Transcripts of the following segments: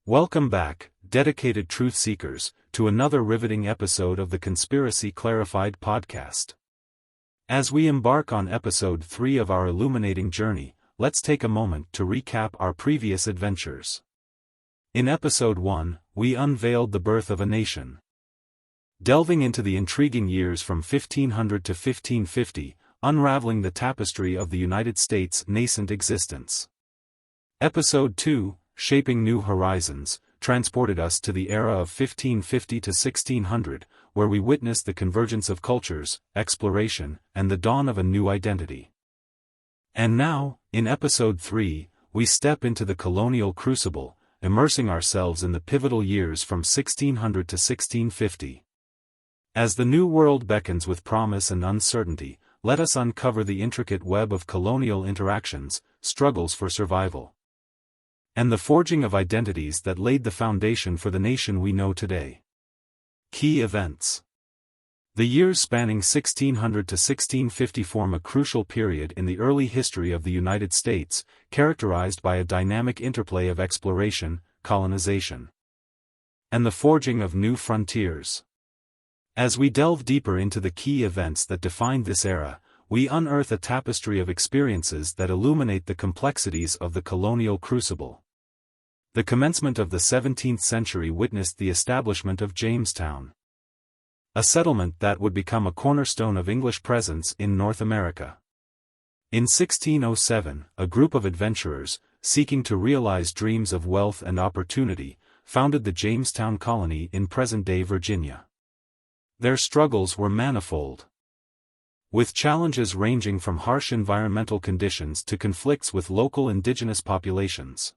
Welcome back, dedicated truth seekers, to another riveting episode of the Conspiracy Clarified Podcast. As we embark on episode 3 of our illuminating journey, let's take a moment to recap our previous adventures. In episode 1, we unveiled the birth of a nation. Delving into the intriguing years from 1500 to 1550, unraveling the tapestry of the United States' nascent existence. Episode 2, Shaping New Horizons, transported us to the era of 1550 to 1600, where we witnessed the convergence of cultures, exploration, and the dawn of a new identity. And now, in episode 3, we step into the Colonial Crucible, immersing ourselves in the pivotal years from 1600 to 1650. As the New World beckons with promise and uncertainty, let us uncover the intricate web of colonial interactions, struggles for survival, and the forging of identities that laid the foundation for the nation we know today. Key events. The years spanning 1600 to 1650 form a crucial period in the early history of the United States, characterized by a dynamic interplay of exploration, colonization, and the forging of new frontiers. As we delve deeper into the key events that defined this era, we unearth a tapestry of experiences that illuminate the complexities of the colonial crucible. The commencement of the 17th century witnessed the establishment of Jamestown, a settlement that would become a cornerstone of English presence in North America. In 1607, a group of adventurers, seeking to realize dreams of wealth and opportunity, founded the Jamestown colony in present-day Virginia. Their struggles were manifold, with challenges ranging from harsh environmental conditions to conflicts with local indigenous populations.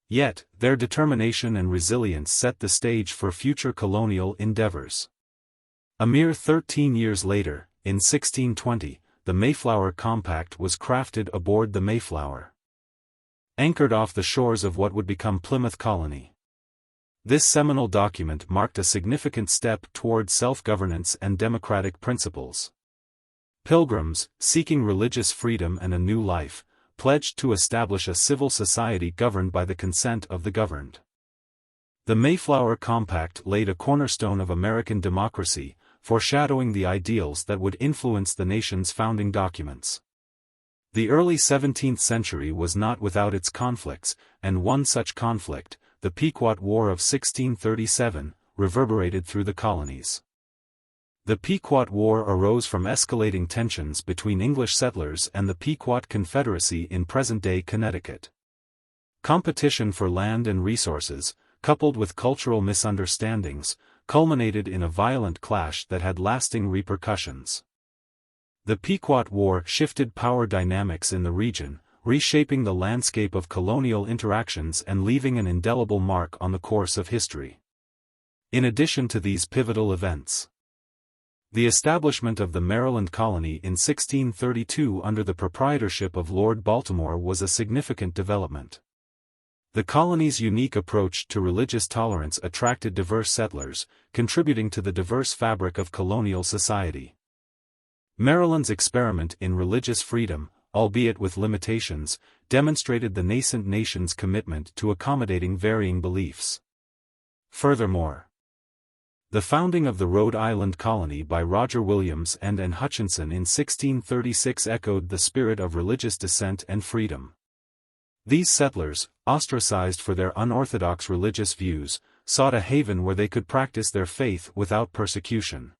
Yet, their determination and resilience set the stage for future colonial endeavors. A mere 13 years later, in 1620, the Mayflower Compact was crafted aboard the Mayflower, anchored off the shores of what would become Plymouth Colony. This seminal document marked a significant step toward self-governance and democratic principles. Pilgrims, seeking religious freedom and a new life, pledged to establish a civil society governed by the consent of the governed. The Mayflower Compact laid a cornerstone of American democracy, foreshadowing the ideals that would influence the nation's founding documents. The early 17th century was not without its conflicts, and one such conflict, the Pequot War of 1637, reverberated through the colonies. The Pequot War arose from escalating tensions between English settlers and the Pequot Confederacy in present-day Connecticut. Competition for land and resources, coupled with cultural misunderstandings, culminated in a violent clash that had lasting repercussions. The Pequot War shifted power dynamics in the region, reshaping the landscape of colonial interactions and leaving an indelible mark on the course of history. In addition to these pivotal events, the establishment of the Maryland colony in 1632 under the proprietorship of Lord Baltimore was a significant development. The colony's unique approach to religious tolerance attracted diverse settlers, contributing to the diverse fabric of colonial society. Maryland's experiment in religious freedom, albeit with limitations, demonstrated the nascent nation's commitment to accommodating varying beliefs. Furthermore, the founding of the Rhode Island colony by Roger Williams and Anne Hutchinson in 1636 echoed the spirit of religious dissent and freedom. These settlers, ostracized for their unorthodox religious views, sought a haven where they could practice their faith without persecution.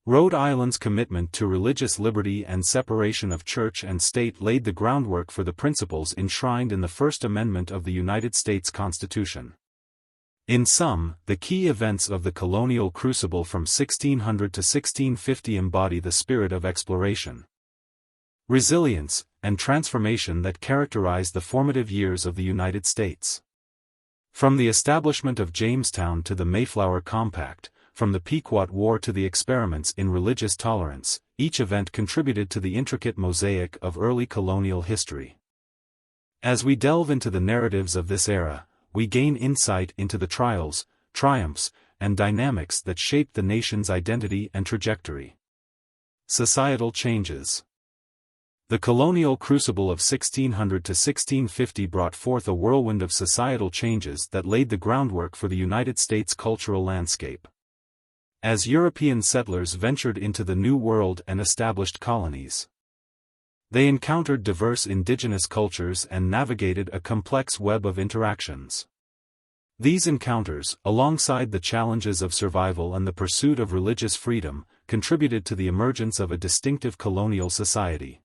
Rhode Island's commitment to religious liberty and separation of church and state laid the groundwork for the principles enshrined in the First Amendment of the United States Constitution. In sum, the key events of the colonial crucible from 1600 to 1650 embody the spirit of exploration, resilience, and transformation that characterized the formative years of the United States. From the establishment of Jamestown to the Mayflower Compact, from the Pequot War to the experiments in religious tolerance, each event contributed to the intricate mosaic of early colonial history. As we delve into the narratives of this era, we gain insight into the trials, triumphs, and dynamics that shaped the nation's identity and trajectory. Societal changes. The Colonial Crucible of 1600 to 1650 brought forth a whirlwind of societal changes that laid the groundwork for the United States cultural landscape. As European settlers ventured into the New World and established colonies, they encountered diverse indigenous cultures and navigated a complex web of interactions. These encounters, alongside the challenges of survival and the pursuit of religious freedom, contributed to the emergence of a distinctive colonial society.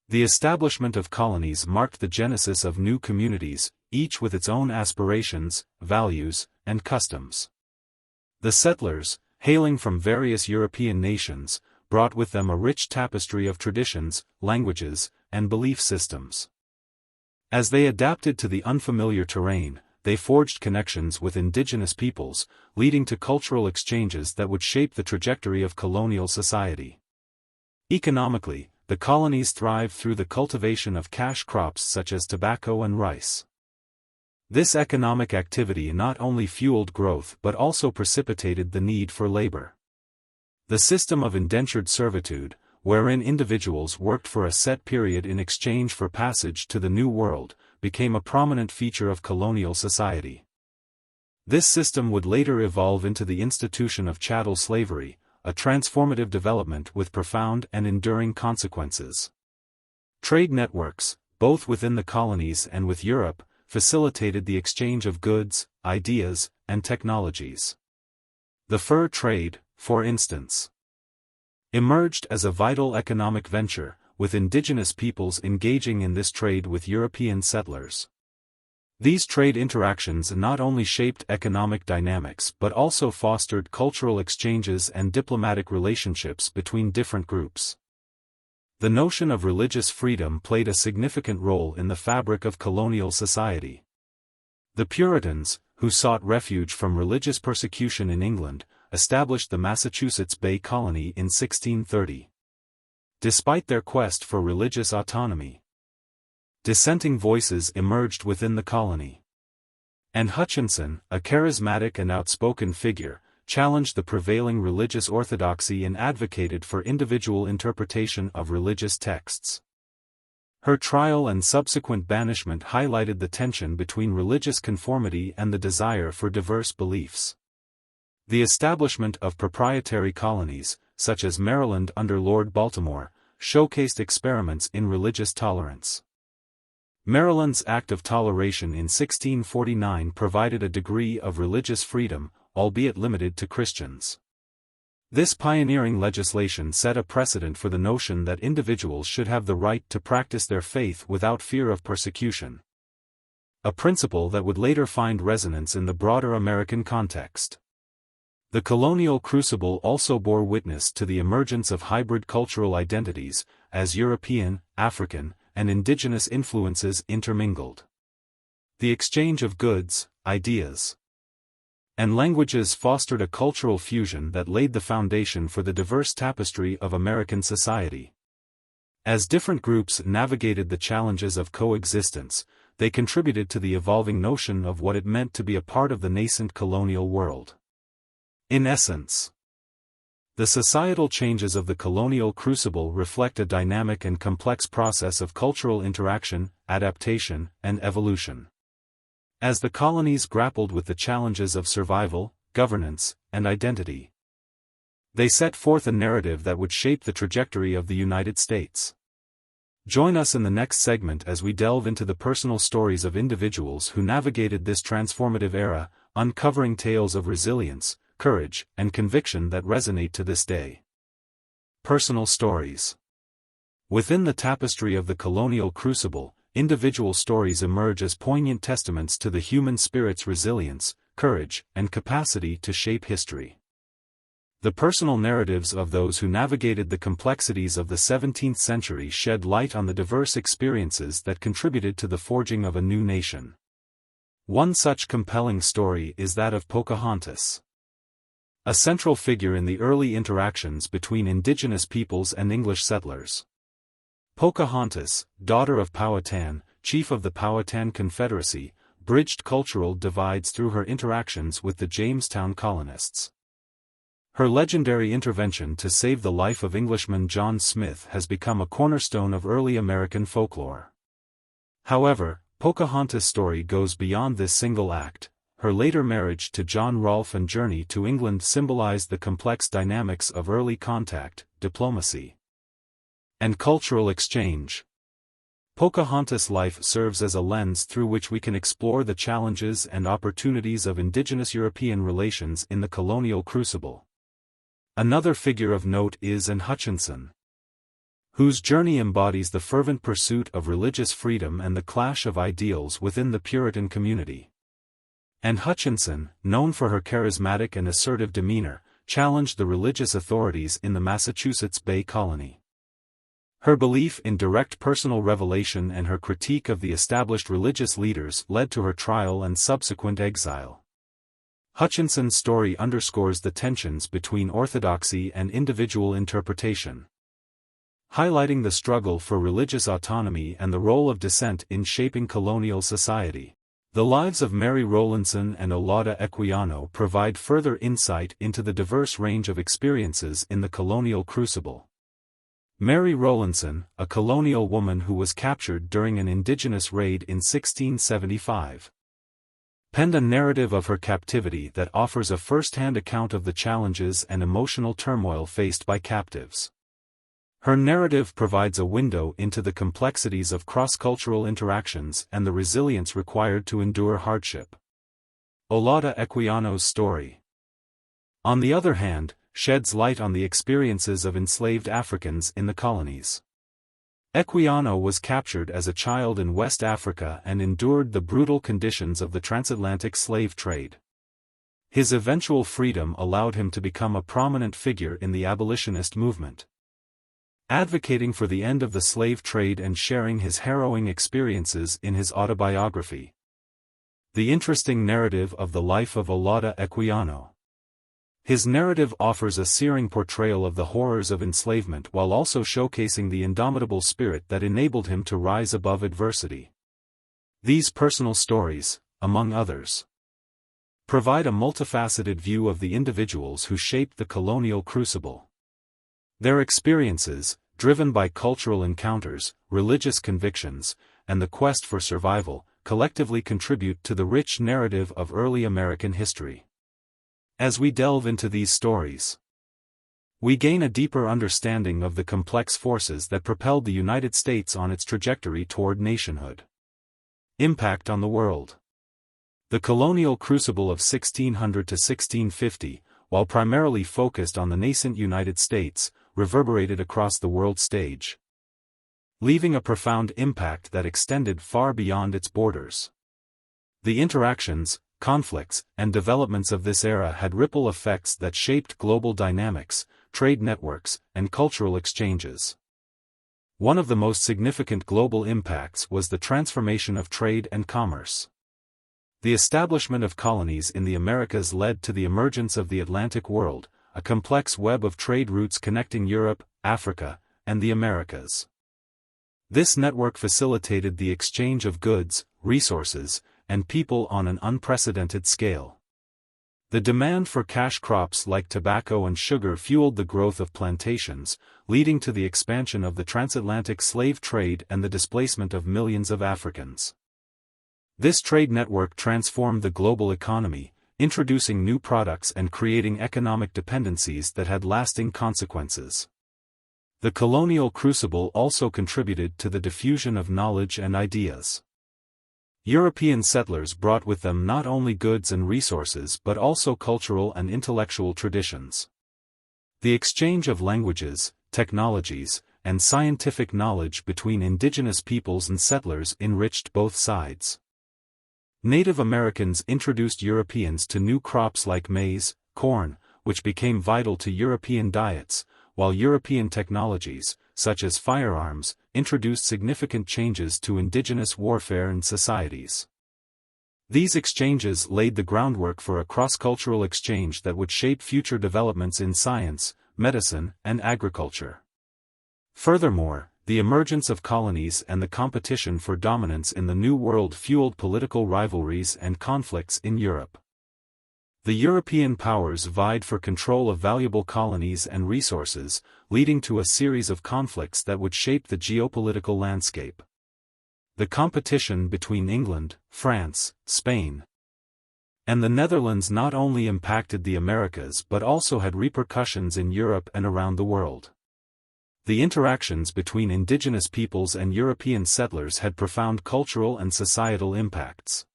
The establishment of colonies marked the genesis of new communities, each with its own aspirations, values, and customs. The settlers, hailing from various European nations, brought with them a rich tapestry of traditions, languages, and belief systems. As they adapted to the unfamiliar terrain, they forged connections with indigenous peoples, leading to cultural exchanges that would shape the trajectory of colonial society. Economically, the colonies thrived through the cultivation of cash crops such as tobacco and rice. This economic activity not only fueled growth but also precipitated the need for labor. The system of indentured servitude, wherein individuals worked for a set period in exchange for passage to the New World, became a prominent feature of colonial society. This system would later evolve into the institution of chattel slavery, a transformative development with profound and enduring consequences. Trade networks, both within the colonies and with Europe, facilitated the exchange of goods, ideas, and technologies. The fur trade, for instance, emerged as a vital economic venture, with indigenous peoples engaging in this trade with European settlers. These trade interactions not only shaped economic dynamics but also fostered cultural exchanges and diplomatic relationships between different groups. The notion of religious freedom played a significant role in the fabric of colonial society. The Puritans, who sought refuge from religious persecution in England, established the Massachusetts Bay Colony in 1630. Despite their quest for religious autonomy, dissenting voices emerged within the colony. And Hutchinson, a charismatic and outspoken figure, challenged the prevailing religious orthodoxy and advocated for individual interpretation of religious texts. Her trial and subsequent banishment highlighted the tension between religious conformity and the desire for diverse beliefs. The establishment of proprietary colonies, such as Maryland under Lord Baltimore, showcased experiments in religious tolerance. Maryland's Act of Toleration in 1649 provided a degree of religious freedom, albeit limited to Christians. This pioneering legislation set a precedent for the notion that individuals should have the right to practice their faith without fear of persecution. A principle that would later find resonance in the broader American context. The Colonial Crucible also bore witness to the emergence of hybrid cultural identities, as European, African, and indigenous influences intermingled. The exchange of goods, ideas, and languages fostered a cultural fusion that laid the foundation for the diverse tapestry of American society. As different groups navigated the challenges of coexistence, they contributed to the evolving notion of what it meant to be a part of the nascent colonial world. In essence, the societal changes of the Colonial Crucible reflect a dynamic and complex process of cultural interaction, adaptation, and evolution. As the colonies grappled with the challenges of survival, governance, and identity, they set forth a narrative that would shape the trajectory of the United States. Join us in the next segment as we delve into the personal stories of individuals who navigated this transformative era, uncovering tales of resilience, courage, and conviction that resonate to this day. Personal stories. Within the tapestry of the Colonial Crucible, individual stories emerge as poignant testaments to the human spirit's resilience, courage, and capacity to shape history. The personal narratives of those who navigated the complexities of the 17th century shed light on the diverse experiences that contributed to the forging of a new nation. One such compelling story is that of Pocahontas, a central figure in the early interactions between indigenous peoples and English settlers. Pocahontas, daughter of Powhatan, chief of the Powhatan Confederacy, bridged cultural divides through her interactions with the Jamestown colonists. Her legendary intervention to save the life of Englishman John Smith has become a cornerstone of early American folklore. However, Pocahontas' story goes beyond this single act. Her later marriage to John Rolfe and journey to England symbolized the complex dynamics of early contact, diplomacy, and cultural exchange. Pocahontas' life serves as a lens through which we can explore the challenges and opportunities of indigenous European relations in the colonial crucible. Another figure of note is Anne Hutchinson, whose journey embodies the fervent pursuit of religious freedom and the clash of ideals within the Puritan community. Anne Hutchinson, known for her charismatic and assertive demeanor, challenged the religious authorities in the Massachusetts Bay Colony. Her belief in direct personal revelation and her critique of the established religious leaders led to her trial and subsequent exile. Hutchinson's story underscores the tensions between orthodoxy and individual interpretation, highlighting the struggle for religious autonomy and the role of dissent in shaping colonial society. The lives of Mary Rowlandson and Olaudah Equiano provide further insight into the diverse range of experiences in the colonial crucible. Mary Rowlandson, a colonial woman who was captured during an indigenous raid in 1675, penned a narrative of her captivity that offers a first-hand account of the challenges and emotional turmoil faced by captives. Her narrative provides a window into the complexities of cross-cultural interactions and the resilience required to endure hardship. Olaudah Equiano's story, on the other hand, sheds light on the experiences of enslaved Africans in the colonies. Equiano was captured as a child in West Africa and endured the brutal conditions of the transatlantic slave trade. His eventual freedom allowed him to become a prominent figure in the abolitionist movement, advocating for the end of the slave trade and sharing his harrowing experiences in his autobiography, The Interesting Narrative of the Life of Olaudah Equiano. His narrative offers a searing portrayal of the horrors of enslavement while also showcasing the indomitable spirit that enabled him to rise above adversity. These personal stories, among others, provide a multifaceted view of the individuals who shaped the colonial crucible. Their experiences, driven by cultural encounters, religious convictions, and the quest for survival, collectively contribute to the rich narrative of early American history. As we delve into these stories, we gain a deeper understanding of the complex forces that propelled the United States on its trajectory toward nationhood. Impact on the world. The colonial crucible of 1600 to 1650, while primarily focused on the nascent United States, reverberated across the world stage, leaving a profound impact that extended far beyond its borders. The interactions, conflicts, and developments of this era had ripple effects that shaped global dynamics, trade networks, and cultural exchanges. One of the most significant global impacts was the transformation of trade and commerce. The establishment of colonies in the Americas led to the emergence of the Atlantic world, a complex web of trade routes connecting Europe, Africa, and the Americas. This network facilitated the exchange of goods, resources, and people on an unprecedented scale. The demand for cash crops like tobacco and sugar fueled the growth of plantations, leading to the expansion of the transatlantic slave trade and the displacement of millions of Africans. This trade network transformed the global economy, introducing new products and creating economic dependencies that had lasting consequences. The colonial crucible also contributed to the diffusion of knowledge and ideas. European settlers brought with them not only goods and resources but also cultural and intellectual traditions. The exchange of languages, technologies, and scientific knowledge between indigenous peoples and settlers enriched both sides. Native Americans introduced Europeans to new crops like maize, corn, which became vital to European diets, while European technologies, such as firearms, introduced significant changes to indigenous warfare and societies. These exchanges laid the groundwork for a cross-cultural exchange that would shape future developments in science, medicine, and agriculture. Furthermore, the emergence of colonies and the competition for dominance in the New World fueled political rivalries and conflicts in Europe. The European powers vied for control of valuable colonies and resources, leading to a series of conflicts that would shape the geopolitical landscape. The competition between England, France, Spain, and the Netherlands not only impacted the Americas but also had repercussions in Europe and around the world. The interactions between indigenous peoples and European settlers had profound cultural and societal impacts.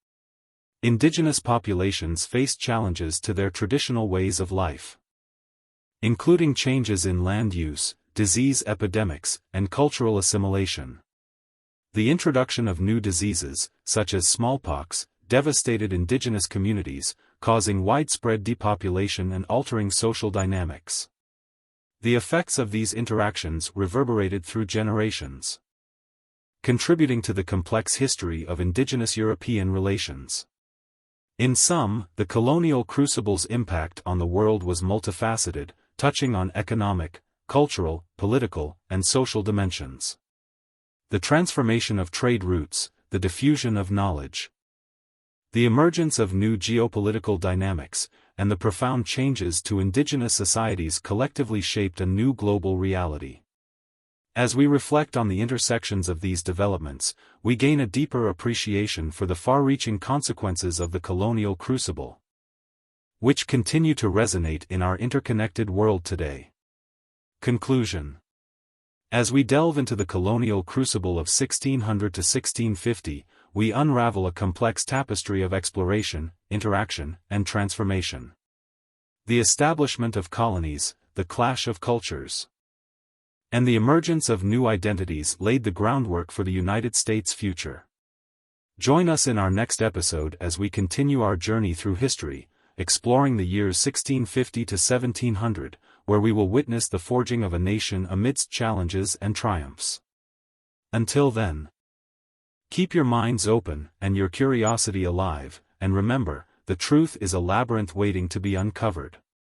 Indigenous populations faced challenges to their traditional ways of life, including changes in land use, disease epidemics, and cultural assimilation. The introduction of new diseases, such as smallpox, devastated indigenous communities, causing widespread depopulation and altering social dynamics. The effects of these interactions reverberated through generations, contributing to the complex history of indigenous European relations. In sum, the colonial crucible's impact on the world was multifaceted, touching on economic, cultural, political, and social dimensions. The transformation of trade routes, the diffusion of knowledge, the emergence of new geopolitical dynamics, and the profound changes to indigenous societies collectively shaped a new global reality. As we reflect on the intersections of these developments, we gain a deeper appreciation for the far-reaching consequences of the colonial crucible, which continue to resonate in our interconnected world today. Conclusion. As we delve into the colonial crucible of 1600 to 1650, we unravel a complex tapestry of exploration, interaction, and transformation. The establishment of colonies, the clash of cultures, and the emergence of new identities laid the groundwork for the United States' future. Join us in our next episode as we continue our journey through history, exploring the years 1650 to 1700, where we will witness the forging of a nation amidst challenges and triumphs. Until then, keep your minds open and your curiosity alive, and remember, the truth is a labyrinth waiting to be uncovered.